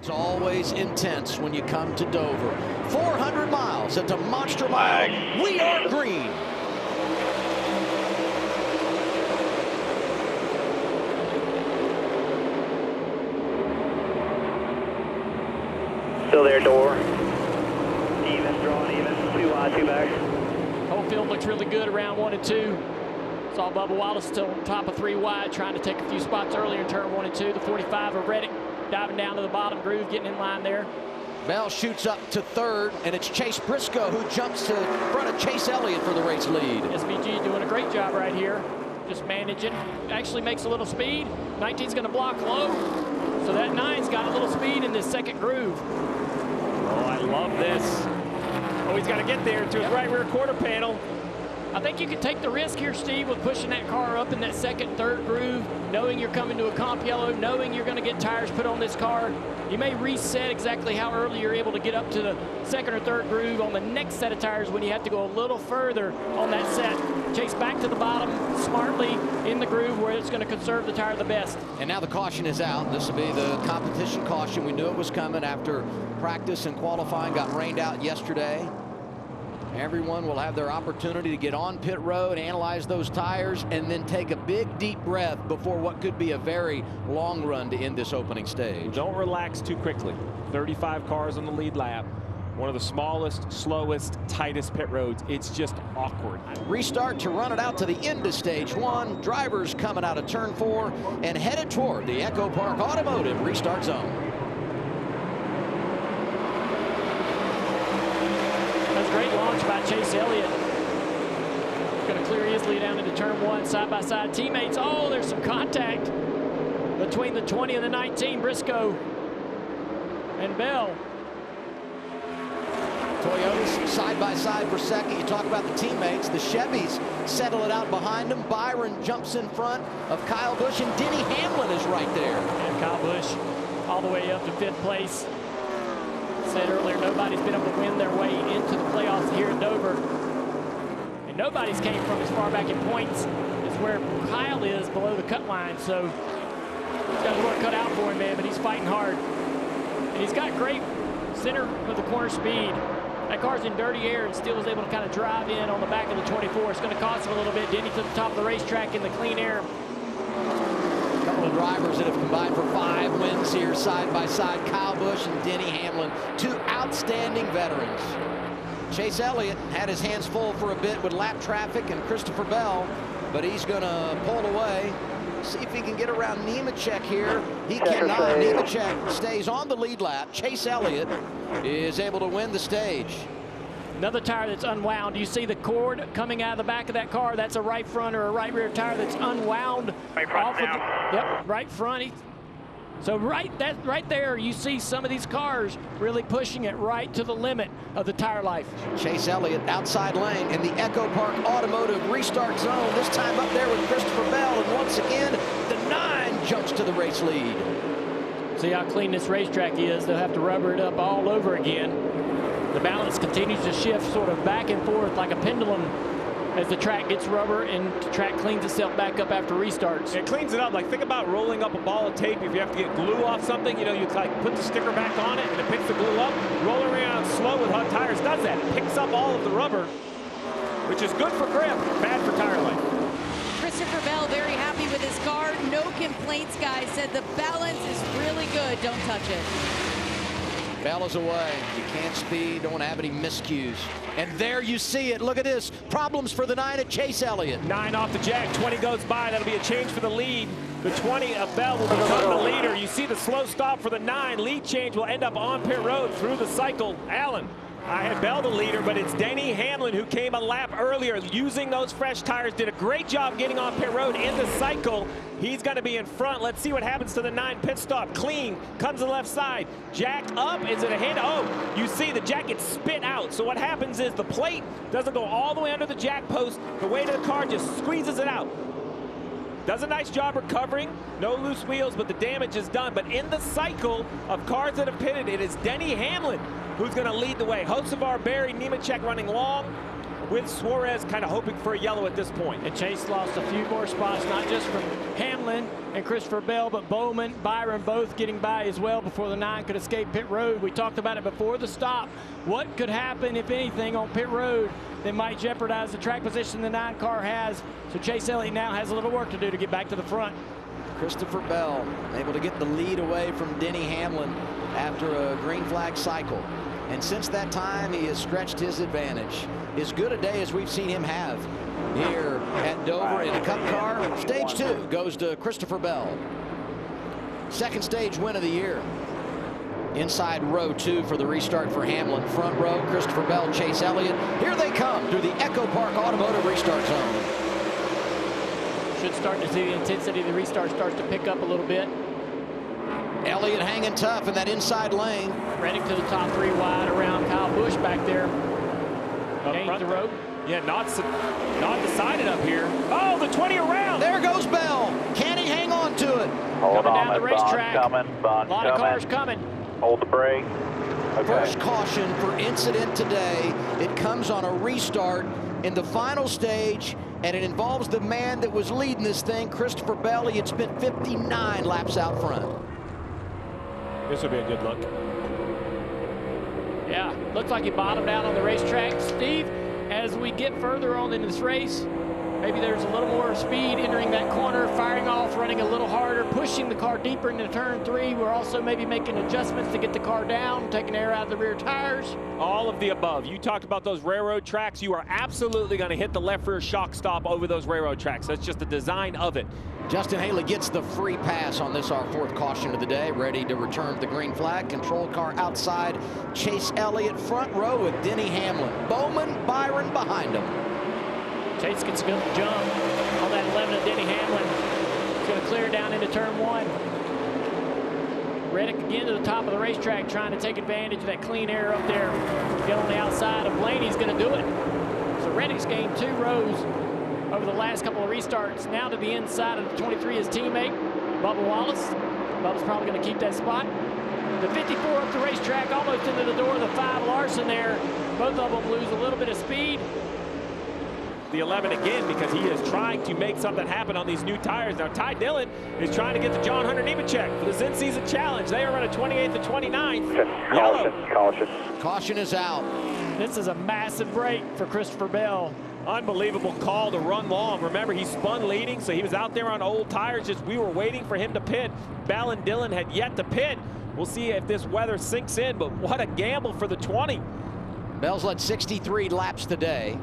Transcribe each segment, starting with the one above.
It's always intense when you come to Dover. 400 miles at the Monster Mile. We are green. Still there, door. Even, drawn even. 2 wide, 2 back. Whole field looks really good around 1 and 2. Saw Bubba Wallace still on top of 3 wide, trying to take a few spots earlier in turn 1 and 2. The 45 of Reddick diving down to the bottom groove, getting in line there. Bell shoots up to 3rd, and it's Chase Briscoe who jumps to front of Chase Elliott for the race lead. SVG doing a great job right here, just managing. Actually makes a little speed. 19's going to block low, so that 9's got a little speed in this second groove. Oh, I love this. Oh, he's got to get there to his right rear quarter panel. I think you can take the risk here, Steve, with pushing that car up in that second, third groove, knowing you're coming to a comp yellow, knowing you're going to get tires put on this car. You may reset exactly how early you're able to get up to the second or third groove on the next set of tires when you have to go a little further on that set. Chase back to the bottom smartly in the groove where it's going to conserve the tire the best. And now the caution is out. This will be the competition caution. We knew it was coming after practice and qualifying got rained out yesterday. Everyone will have their opportunity to get on pit road, analyze those tires, and then take a big, deep breath before what could be a very long run to end this opening stage. Don't relax too quickly. 35 cars on the lead lap. One of the smallest, slowest, tightest pit roads. It's just awkward. Restart to run it out to the end of stage 1. Drivers coming out of turn 4 and headed toward the EchoPark Automotive restart zone. Great launch by Chase Elliott. Going to clear easily down into turn 1, side-by-side teammates. Oh, there's some contact between the 20 and the 19, Briscoe and Bell. Toyotas side-by-side for second. You talk about the teammates. The Chevys settle it out behind them. Byron jumps in front of Kyle Busch, and Denny Hamlin is right there. And Kyle Busch all the way up to 5th place. Said earlier, nobody's been able to win their way into the playoffs here at Dover. And nobody's came from as far back in points as where Kyle is below the cut line. So he's got the work cut out for him, man, but he's fighting hard. And he's got great center of the corner speed. That car's in dirty air and still is able to kind of drive in on the back of the 24. It's going to cost him a little bit. Denny to the top of the racetrack in the clean air. A couple of drivers that have combined for 5 wins here side by side. Kyle Busch and Denny Hamlin, 2 outstanding veterans. Chase Elliott had his hands full for a bit with lap traffic and Christopher Bell, but he's going to pull away. See if he can get around Nemechek here. He cannot. Nemechek stays on the lead lap. Chase Elliott is able to win the stage. Another tire that's unwound. You see the cord coming out of the back of that car. That's a right front or a right rear tire that's unwound. Right front now. Yep, right front. So right there, you see some of these cars really pushing it right to the limit of the tire life. Chase Elliott outside lane in the EchoPark Automotive restart zone. This time up there with Christopher Bell, and once again, the 9 jumps to the race lead. See how clean this racetrack is. They'll have to rubber it up all over again. The balance continues to shift sort of back and forth like a pendulum as the track gets rubber and the track cleans itself back up after restarts. It cleans it up. Like, think about rolling up a ball of tape. If you have to get glue off something, you know, you like put the sticker back on it and it picks the glue up. Rolling around slow with hot tires does that. It picks up all of the rubber, which is good for grip, bad for tire life. Christopher Bell very happy with his car. No complaints, guys. Said the balance is really good. Don't touch it. Bell is away. You can't speed, don't have any miscues. And there you see it. Look at this. Problems for the 9 at Chase Elliott. 9 off the jack. 20 goes by. That'll be a change for the lead. The 20 of Bell will become the leader. You see the slow stop for the 9. Lead change will end up on pit road through the cycle. Allen, I had Bell the leader, but it's Denny Hamlin who came a lap earlier using those fresh tires. Did a great job getting on pit road in the cycle. He's going to be in front. Let's see what happens to the 9 pit stop. Clean, comes to the left side. Jack up, is it a hit? Oh, you see the jack gets spit out. So what happens is the plate doesn't go all the way under the jack post. The weight of the car just squeezes it out. Does a nice job recovering. No loose wheels, but the damage is done. But in the cycle of cars that have pitted, it is Denny Hamlin who's going to lead the way. Hocevar, Barry, Nemechek running long. with Suarez kind of hoping for a yellow at this point. And Chase lost a few more spots, not just from Hamlin and Christopher Bell, but Bowman, Byron both getting by as well before the 9 could escape pit road. We talked about it before the stop. What could happen, if anything, on pit road that might jeopardize the track position the 9 car has? So Chase Elliott now has a little work to do to get back to the front. Christopher Bell able to get the lead away from Denny Hamlin after a green flag cycle. And since that time, he has stretched his advantage. As good a day as we've seen him have here at Dover in a Cup car. Stage 2 goes to Christopher Bell. Second stage win of the year. Inside row 2 for the restart for Hamlin. Front row, Christopher Bell, Chase Elliott. Here they come through the EchoPark Automotive restart zone. Should start to see the intensity of the restart starts to pick up a little bit. Elliott hanging tough in that inside lane. Reddick to the top 3 wide around Kyle Busch back there. Gains the road. Yeah, not decided up here. Oh, the 20 around. There goes Bell. Can he hang on to it? Hold Coming on, down the racetrack. Bond A lot of cars coming. Hold the brake. Okay. First caution for incident today. It comes on a restart in the final stage, and it involves the man that was leading this thing, Christopher Bell. He had spent 59 laps out front. This will be a good look. Yeah, looks like he bottomed out on the racetrack. Steve, as we get further on in this race, maybe there's a little more speed entering that corner, firing off, running a little harder, pushing the car deeper into turn 3. We're also maybe making adjustments to get the car down, taking air out of the rear tires. All of the above. You talked about those railroad tracks. You are absolutely going to hit the left rear shock stop over those railroad tracks. That's just the design of it. Justin Haley gets the free pass on this, our 4th caution of the day, ready to return to the green flag. Control car outside. Chase Elliott front row with Denny Hamlin. Bowman, Byron behind him. Chase gets a good jump on that 11 of Denny Hamlin. He's going to clear down into turn 1. Reddick again to the top of the racetrack, trying to take advantage of that clean air up there. Get on the outside of Blaney's going to do it. So Reddick's gained 2 rows over the last couple of restarts. Now to the inside of the 23, his teammate, Bubba Wallace. Bubba's probably going to keep that spot. The 54 up the racetrack, almost into the door. The 5 Larson there. Both of them lose a little bit of speed. The 11 again, because he is trying to make something happen on these new tires. Now, Ty Dillon is trying to get the John Hunter Nemechek for this in-season challenge. They are running 28th and 29th. Caution, caution. Caution is out. This is a massive break for Christopher Bell. Unbelievable call to run long. Remember, he spun leading, so he was out there on old tires. Just we were waiting for him to pit. Bell and Dillon had yet to pit. We'll see if this weather sinks in, but what a gamble for the 20. Bell's led 63 laps today,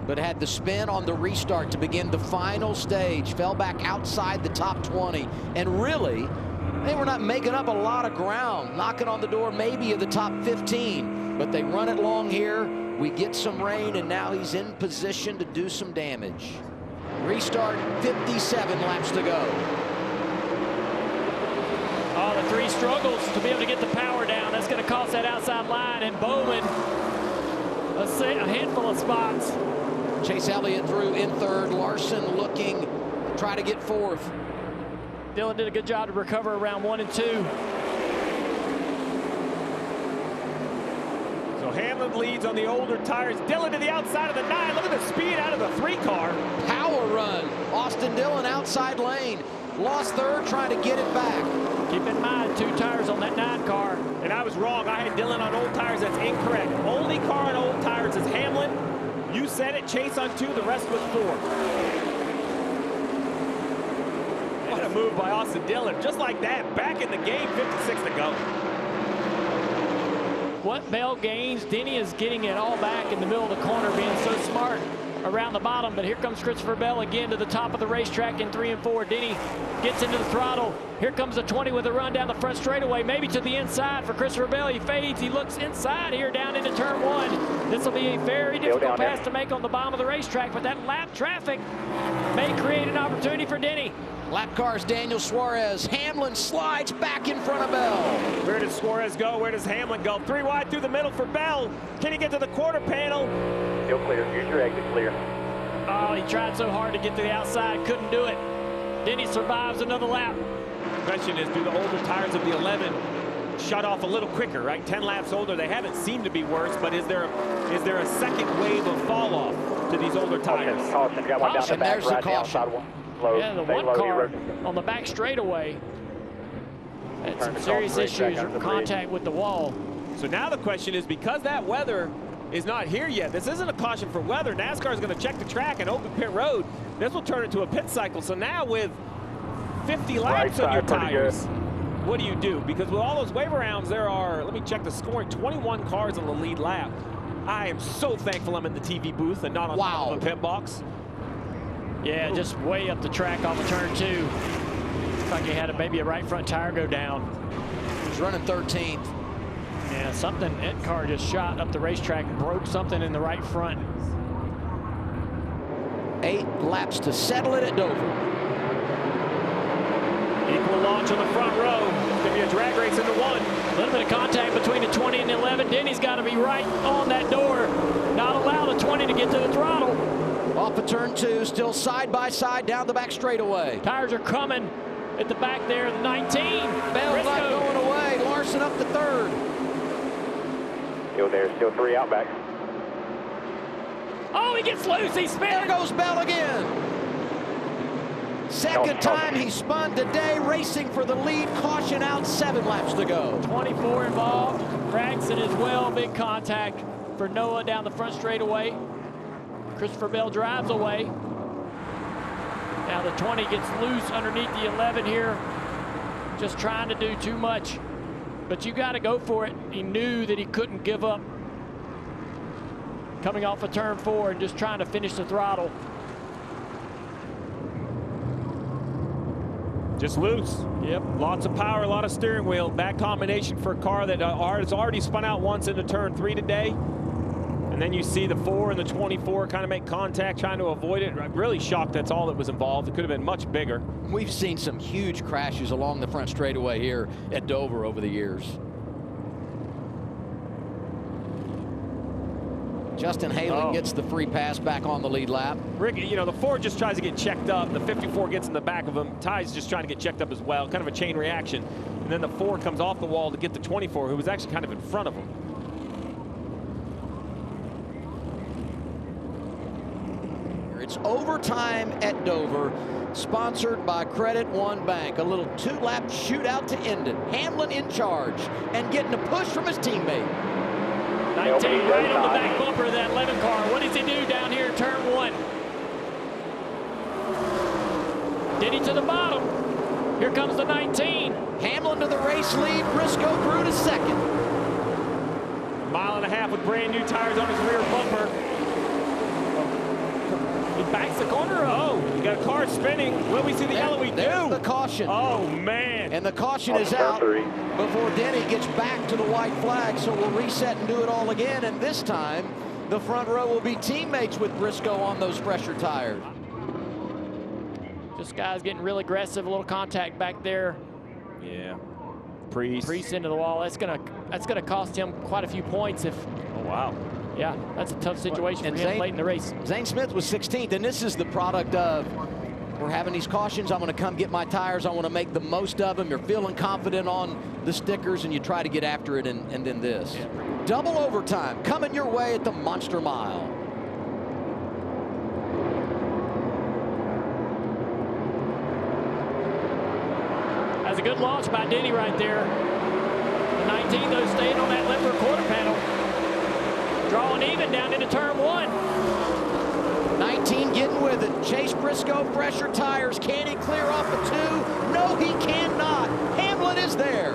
but had the spin on the restart to begin the final stage. Fell back outside the top 20, and really, they were not making up a lot of ground, knocking on the door maybe of the top 15, but they run it long here. We get some rain, and now he's in position to do some damage. Restart, 57 laps to go. Oh, the 3 struggles to be able to get the power down. That's going to cost that outside line, and Bowman a handful of spots. Chase Elliott through in 3rd. Larson looking to try to get 4th. Dillon did a good job to recover around 1 and 2. So Hamlin leads on the older tires. Dillon to the outside of the 9. Look at the speed out of the 3 car. Power run. Austin Dillon outside lane. Lost 3rd, trying to get it back. Keep in mind, 2 tires on that 9 car. And I was wrong. I had Dillon on old tires. That's incorrect. Only car on old tires is Hamlin. You said it. Chase on 2. The rest was 4. What a move by Austin Dillon. Just like that. Back in the game. 56 to go. What Bell gains, Denny is getting it all back in the middle of the corner, being so smart around the bottom. But here comes Christopher Bell again to the top of the racetrack in 3 and 4. Denny gets into the throttle. Here comes the 20 with a run down the front straightaway, maybe to the inside for Christopher Bell. He fades. He looks inside here down into turn 1. This will be a very difficult pass to make on the bottom of the racetrack, but that lap traffic may create an opportunity for Denny. Lap cars, Daniel Suarez. Hamlin slides back in front of Bell. Where does Suarez go? Where does Hamlin go? 3 wide through the middle for Bell. Can he get to the quarter panel? Still clear. Use your exit clear. Oh, he tried so hard to get to the outside, couldn't do it. Denny survives another lap. The question is, do the older tires of the 11 shut off a little quicker, right? 10 laps older, they haven't seemed to be worse, but is there a second wave of fall off to these older tires? Caution, got one down the And back, there's the right down caution. side one. Low, Yeah, the stay one low, car you're- on the back straightaway had Turn some the serious cross brake issues back or under the bridge. contact with the wall. So now the question is, because that weather is not here yet, this isn't a caution for weather. NASCAR is going to check the track and open pit road. This will turn into a pit cycle. So now with 50 laps on your side, pretty tires, what do you do? Because with all those waiver rounds, there are, let me check the scoring, 21 cars on the lead lap. I am so thankful I'm in the TV booth and not on top of a pit box. Yeah, just way up the track off of turn 2. Looks like he had maybe a right front tire go down. He's running 13th. Yeah, something, that car just shot up the racetrack and broke something in the right front. 8 laps to settle it at Dover. Equal launch on the front row. It's going to be a drag race into 1. A little bit of contact between the 20 and the 11. Denny's got to be right on that door. Not allow the 20 to get to the throttle. Off of turn 2, still side by side down the back straightaway. Tires are coming at the back there, the 19. Bell not going away. Larson up to 3rd. Still there, still 3 out back. Oh, he gets loose. He There spins. goes Bell again. Second time he spun today, racing for the lead. Caution out, 7 laps to go. 24 involved. Gregson as well. Big contact for Noah down the front straightaway. Christopher Bell drives away. Now the 20 gets loose underneath the 11 here. Just trying to do too much. But you got to go for it. He knew that he couldn't give up. Coming off of turn 4 and just trying to finish the throttle. Just loose. Yep. Lots of power, a lot of steering wheel. Bad combination for a car that has already spun out once into turn 3 today. And then you see the 4 and the 24 kind of make contact, trying to avoid it. I'm really shocked that's all that was involved. It could have been much bigger. We've seen some huge crashes along the front straightaway here at Dover over the years. Justin Halen gets the free pass back on the lead lap. Rick, you know, the 4 just tries to get checked up. The 54 gets in the back of him. Ty's just trying to get checked up as well. Kind of a chain reaction. And then the 4 comes off the wall to get the 24, who was actually kind of in front of him. It's overtime at Dover, sponsored by Credit One Bank. A little 2-lap shootout to end it. Hamlin in charge and getting a push from his teammate. 19 right on the back bumper of that 11 car. What does he do down here in turn 1? Denny to the bottom. Here comes the 19. Hamlin to the race lead. Briscoe through to 2nd. Mile and a half with brand new tires on his rear bumper. He backs the corner up. Oh, you got a car spinning. Will we see the yellow? We do. There's the caution. Oh, man. And the caution is turn out 3. before Denny gets back to the white flag. So we'll reset and do it all again. And this time, the front row will be teammates with Briscoe on those fresher tires. This guy's getting real aggressive. A little contact back there. Yeah. Priest into the wall. That's gonna cost him quite a few points if. Oh, wow. Yeah, that's a tough situation And for him Zane- late in the race. Zane Smith was 16th, and this is the product of we're having these cautions. I'm going to come get my tires. I want to make the most of them. You're feeling confident on the stickers, and you try to get after it, and then this. Yeah. Double overtime coming your way at the Monster Mile. That's a good launch by Denny right there. The 19, though, staying on that left rear quarter panel. Drawing even down into turn 1. 19 getting with it. Chase Briscoe, fresher tires. Can he clear off a 2? No, he cannot. Hamlin is there.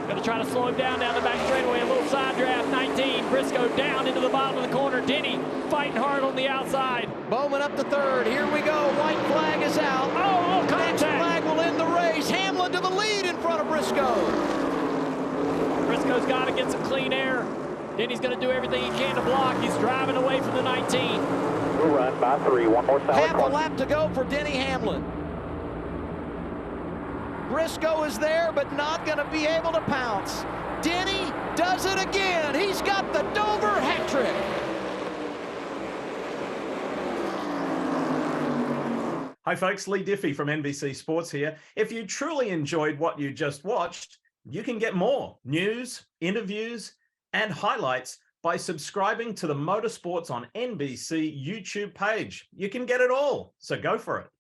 Going to try to slow him down the back straightaway. A little side draft. 19. Briscoe down into the bottom of the corner. Denny fighting hard on the outside. Bowman up to 3rd. Here we go. White flag is out. Oh, Next contact. flag will end the race. Hamlin to the lead in front of Briscoe. Briscoe's got to get some clean air. Denny's going to do everything he can to block. He's driving away from the 19. We'll run by 3. One more solid Half a corner. lap to go for Denny Hamlin. Briscoe is there, but not going to be able to pounce. Denny does it again. He's got the Dover hat trick. Hi folks, Lee Diffie from NBC Sports here. If you truly enjoyed what you just watched, You can get more news, interviews, and highlights by subscribing to the Motorsports on NBC YouTube page. You can get it all, so go for it.